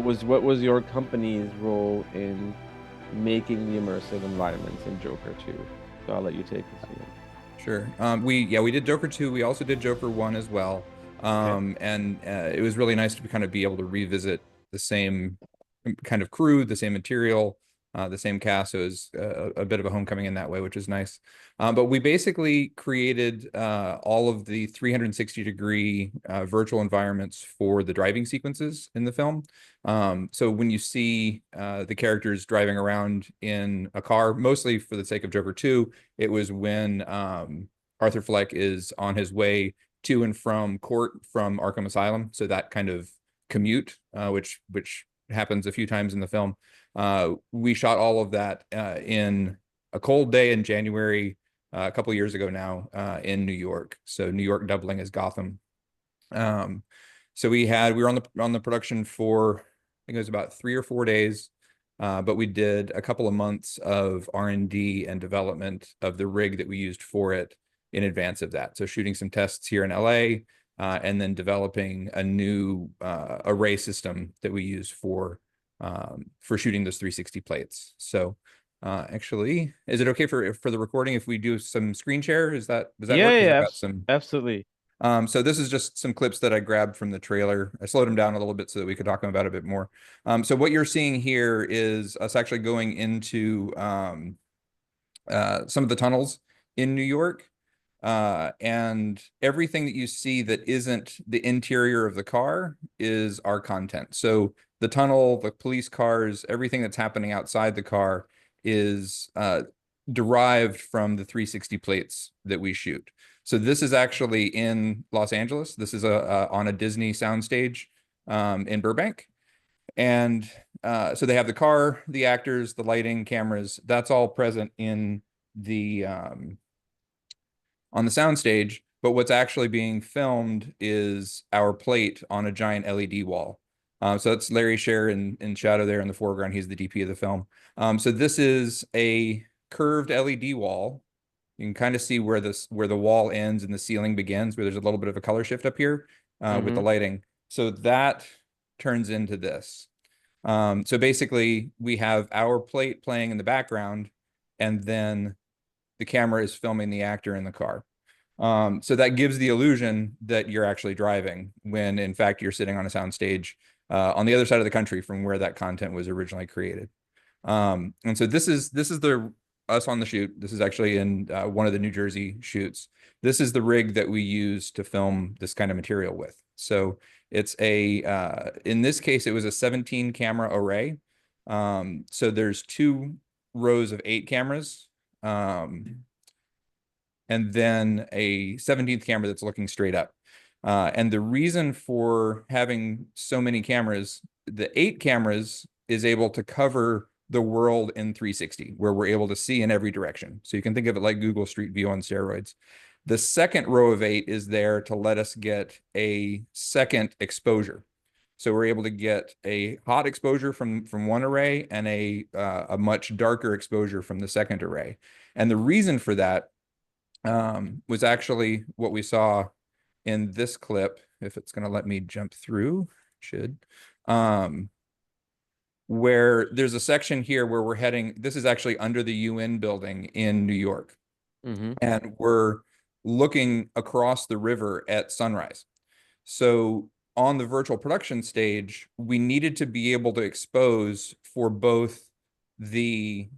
what was your company's role in making the immersive environments in Joker 2? So I'll let you take this one. Sure. We did Joker 2. We also did Joker 1 as well. Okay. And it was really nice to kind of be able to revisit the same kind of crew, the same material, the same cast. So it was a bit of a homecoming in that way, which is nice. But we basically created all of the 360-degree virtual environments for the driving sequences in the film. So when you see the characters driving around in a car, mostly for the sake of Joker 2, it was when Arthur Fleck is on his way to and from court from Arkham Asylum. So that kind of commute, which happens a few times in the film. We shot all of that in a cold day in January a couple of years ago now in New York. So New York doubling as Gotham. So we were on the production for, I think it was about 3 or 4 days. But we did a couple of months of R&D and development of the rig that we used for it in advance of that. So shooting some tests here in LA, and then developing a new array system that we use for shooting those 360 plates. So actually, is it okay for the recording if we do some screen share? Does that Yeah, work? yeah, Because I've yeah, got some. absolutely. So this is just some clips that I grabbed from the trailer. I slowed them down a little bit so that we could talk about it a bit more. So what you're seeing here is us actually going into some of the tunnels in New York. And everything that you see that isn't the interior of the car is our content. So the tunnel, the police cars, everything that's happening outside the car is derived from the 360 plates that we shoot. So this is actually in Los Angeles. This is on a Disney soundstage in Burbank. And so they have the car, the actors, the lighting, cameras. That's all present in the on the soundstage. But what's actually being filmed is our plate on a giant LED wall. So that's Larry Sher in shadow there in the foreground. He's the DP of the film. So this is a curved LED wall. You can kind of see where the wall ends and the ceiling begins, where there's a little bit of a color shift up here with the lighting. So that turns into this. So basically, we have our plate playing in the background, and then the camera is filming the actor in the car. So that gives the illusion that you're actually driving when in fact you're sitting on a soundstage on the other side of the country from where that content was originally created. And so this is the us on the shoot. This is actually in one of the New Jersey shoots. This is the rig that we use to film this kind of material with. So it's in this case, it was a 17 camera array. So there's 2 rows of 8 cameras. And then a 17th camera that's looking straight up. And the reason for having so many cameras, the 8 cameras is able to cover the world in 360, where we're able to see in every direction. So you can think of it like Google Street View on steroids. The second row of 8 is there to let us get a second exposure. So we're able to get a hot exposure from one array and a much darker exposure from the second array. And the reason for that was actually what we saw in this clip. If it's going to let me jump through, should. Where there's a section here where we're heading. This is actually under the UN building in New York. And we're looking across the river at sunrise. So on the virtual production stage, we needed to be able to expose for both the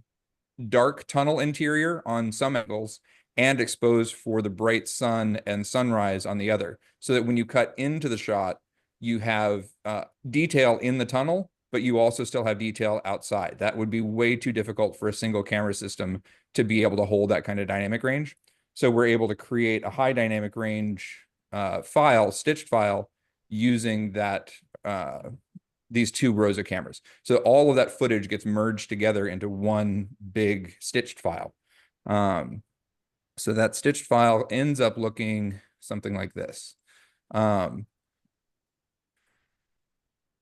dark tunnel interior on some angles and expose for the bright sun and sunrise on the other, so that when you cut into the shot, you have detail in the tunnel, but you also still have detail outside. That would be way too difficult for a single camera system to be able to hold that kind of dynamic range. So we're able to create a high dynamic range stitched file, using that these 2 rows of cameras. So all of that footage gets merged together into one big stitched file. So that stitched file ends up looking something like this. It's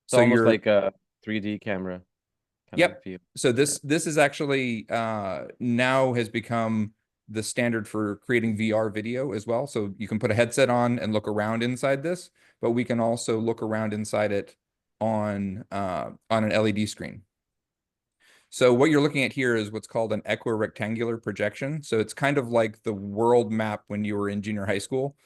So almost you're, like a 3D camera kind of yep. feel. So Yeah. this is actually now has become the standard for creating VR video as well. So you can put a headset on and look around inside this, but we can also look around inside it on an LED screen. So what you're looking at here is what's called an equirectangular projection. So it's kind of like the world map when you were in junior high school,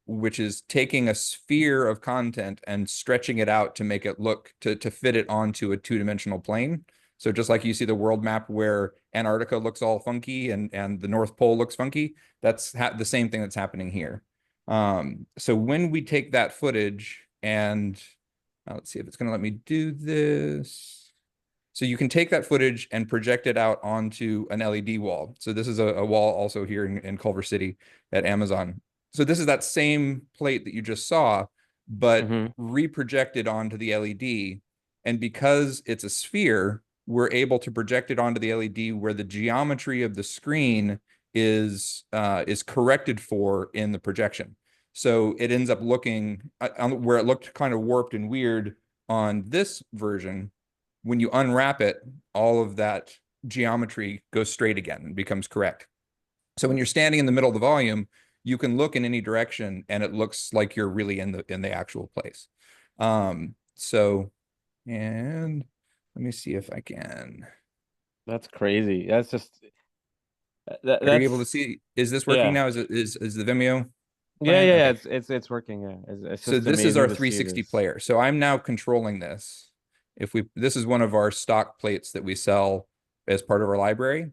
which is taking a sphere of content and stretching it out to make it look to fit it onto a two-dimensional plane. So just like you see the world map where Antarctica looks all funky and the North Pole looks funky, that's the same thing that's happening here. So when we take that footage and let's see if it's going to let me do this. So you can take that footage and project it out onto an LED wall. So this is a wall also here in Culver City at Amazon. So this is that same plate that you just saw, but reprojected onto the LED. And because it's a sphere, we're able to project it onto the LED where the geometry of the screen is corrected for in the projection. So it ends up looking where it looked kind of warped and weird on this version. When you unwrap it, all of that geometry goes straight again and becomes correct. So when you're standing in the middle of the volume, you can look in any direction and it looks like you're really in the actual place. So, and let me see if I can. That's crazy. That's just Are you able to see? Is this working now? Is the Vimeo playing? yeah. Okay. It's working. Yeah, it's So just this is our amazing to see 360 this. player. So I'm now controlling this. This is one of our stock plates that we sell as part of our library.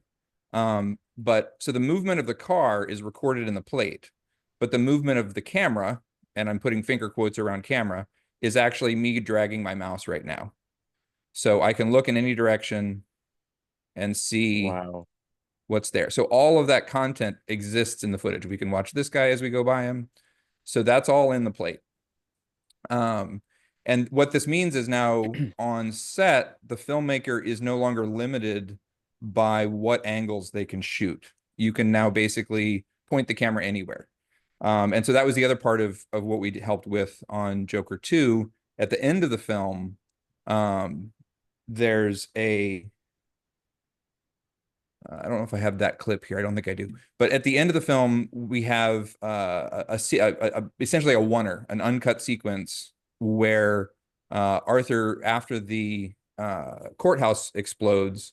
But so the movement of the car is recorded in the plate, but the movement of the camera, and I'm putting finger quotes around camera, is actually me dragging my mouse right now. So I can look in any direction and see what's there. So all of that content exists in the footage. We can watch this guy as we go by him. So that's all in the plate. And what this means is now on set, the filmmaker is no longer limited by what angles they can shoot. You can now basically point the camera anywhere. And so that was the other part of what we helped with on Joker 2. At the end of the film, there's I don't know if I have that clip here. I don't think I do. But at the end of the film, we have essentially a oneer, an uncut sequence where Arthur, after the courthouse explodes,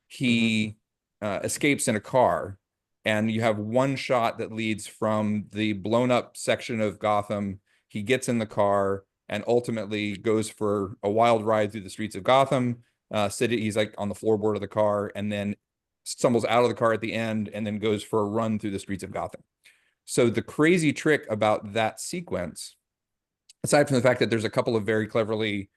he escapes in a car. And you have one shot that leads from the blown up section of Gotham. He gets in the car and ultimately goes for a wild ride through the streets of Gotham. He's like on the floorboard of the car and then stumbles out of the car at the end and then goes for a run through the streets of Gotham. So the crazy trick about that sequence, aside from the fact that there's a couple of very cleverly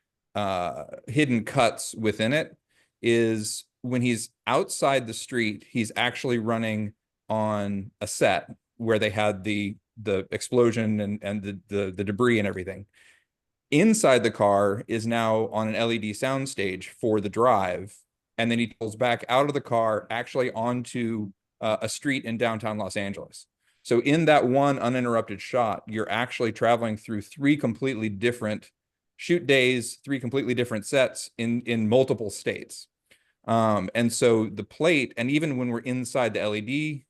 hidden cuts within it, is when he's outside the street, he's actually running on a set where they had the explosion and the debris and everything. Inside the car is now on an LED soundstage for the drive. And then he pulls back out of the car, actually onto a street in downtown Los Angeles. So in that one uninterrupted shot, you're actually traveling through three completely different shoot days, three completely different sets in multiple states. And so the plate, and even when we're inside the LED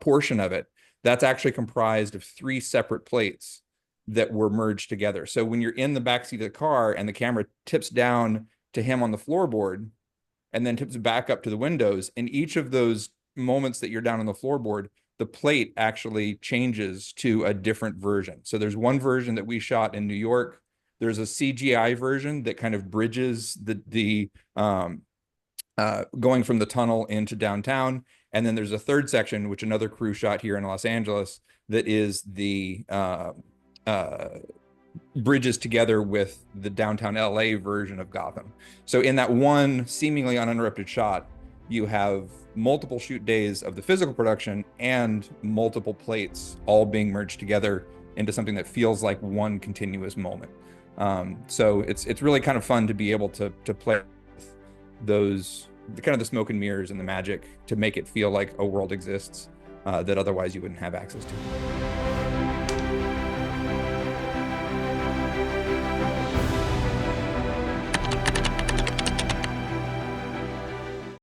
portion of it, that's actually comprised of three separate plates that were merged together. So when you're in the backseat of the car and the camera tips down to him on the floorboard, and then tips back up to the windows. In each of those moments that you're down on the floorboard, the plate actually changes to a different version. So there's one version that we shot in New York. There's a CGI version that kind of bridges the going from the tunnel into downtown. And then there's a third section, which another crew shot here in Los Angeles, that is the bridges together with the downtown LA version of Gotham. So in that one seemingly uninterrupted shot, you have multiple shoot days of the physical production and multiple plates all being merged together into something that feels like one continuous moment. So it's really kind of fun to be able to play with those kind of the smoke and mirrors and the magic to make it feel like a world exists that otherwise you wouldn't have access to.